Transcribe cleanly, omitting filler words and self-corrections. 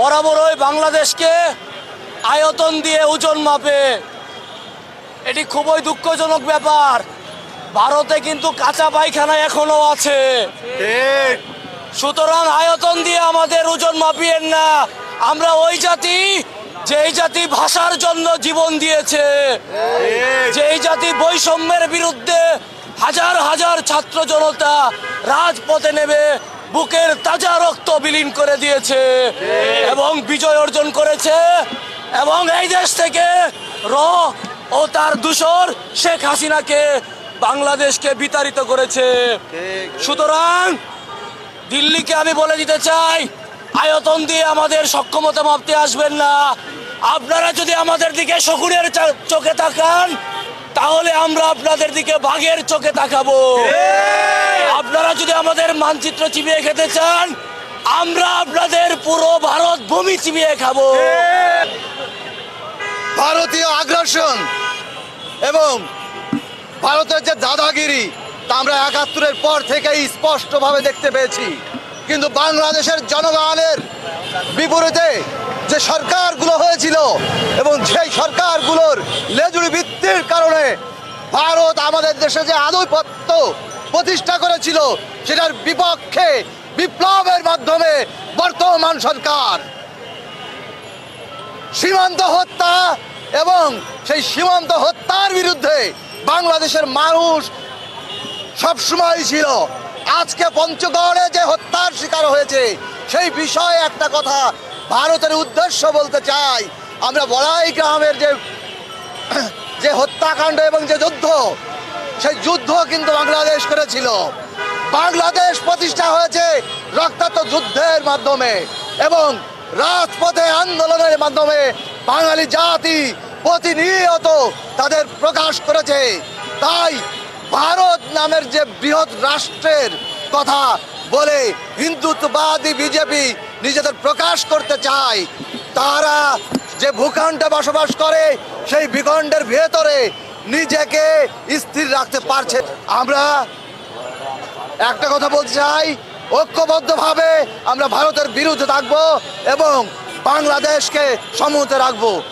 বরাবরই বাংলাদেশকে আয়তন দিয়ে ওজন মাপে। এটি খুবই দুঃখজনক ব্যাপার। ভারতে কিন্তু কাঁচা পায়খানা এখনো আছে। সুতরাং আয়তন দিয়ে আমাদের ওজন মাপিয়েন না। আমরা ওই জাতি যেই জাতি ভাষার জন্য জীবন দিয়েছে, যেই জাতি বৈষম্যের বিরুদ্ধে হাজার হাজার ছাত্র জনতা রাজপথে নেমে বুকের তাজা রক্ত বিলীন করে দিয়েছে এবং বিজয় অর্জন করেছে, এবং এই দেশ থেকে ও তার দূষর শেখ হাসিনাকে বাংলাদেশকে বিতাড়িত করেছে। সুতরাং দিল্লিকে আমি বলে দিতে চাই, আয়তন দিয়ে আমাদের সক্ষমতা মাপতে আসবেন না। আপনারা যদি আমাদের দিকে শকুনের চোখে তাকান, তাহলে আমরা আপনাদের দিকে বাঘের চোখে তাকাবো। আপনারা যদি আমাদের মানচিত্র চিবিয়ে খেতে চান, আমরা আপনাদের পুরো ভারত ভূমি চিবিয়ে খাবো। ভারতীয় আগ্রাসন এবং ভারতের যে দাদাগিরি তা আমরা ৭১-এর পর থেকেই স্পষ্টভাবে দেখতে পেয়েছি। কিন্তু বাংলাদেশের জনগণের বিপরীতে যে সরকারগুলো হয়েছিল এবং সেই সরকারগুলোর লেজুড়ি ভিত্তির কারণে ভারত আমাদের দেশে যে আধিপত্য প্রতিষ্ঠা করেছিল, সেটার বিপক্ষে বিপ্লবের মাধ্যমে বর্তমান সরকার সীমান্ত হত্যা এবং সেই সীমান্ত হত্যার বিরুদ্ধে বাংলাদেশের মানুষ সবসময় ছিল। আজকে পঞ্চগড়ে যে হত্যার শিকার হয়েছে, সেই বিষয়ে একটা কথা ভারতের উদ্দেশ্য বলতে চাই। আমরা বড়াই গ্রামের যে হত্যাকাণ্ড এবং যে যুদ্ধ, সেই যুদ্ধ কিন্তু বাংলাদেশ করেছিল। বাংলাদেশ প্রতিষ্ঠা হয়েছে রক্তাক্ত যুদ্ধের মাধ্যমে এবং রাজপথে আন্দোলনের মাধ্যমে বাঙালি জাতি প্রতিনিয়ত তাদের প্রকাশ করেছে। তাই ভারত নামের যে বৃহৎ রাষ্ট্রের কথা বলে হিন্দুত্ববাদী বিজেপি নিজেদের প্রকাশ করতে চায়, তারা যে ভূখণ্ডে বসবাস করে সেই ভূখণ্ডের ভেতরে নিজেকে স্থির রাখতে পারছে। আমরা একটা কথা বলতে চাই, ঐক্যবদ্ধভাবে আমরা ভারতের বিরুদ্ধে থাকবো এবং বাংলাদেশকে সমুদ্রে রাখবো।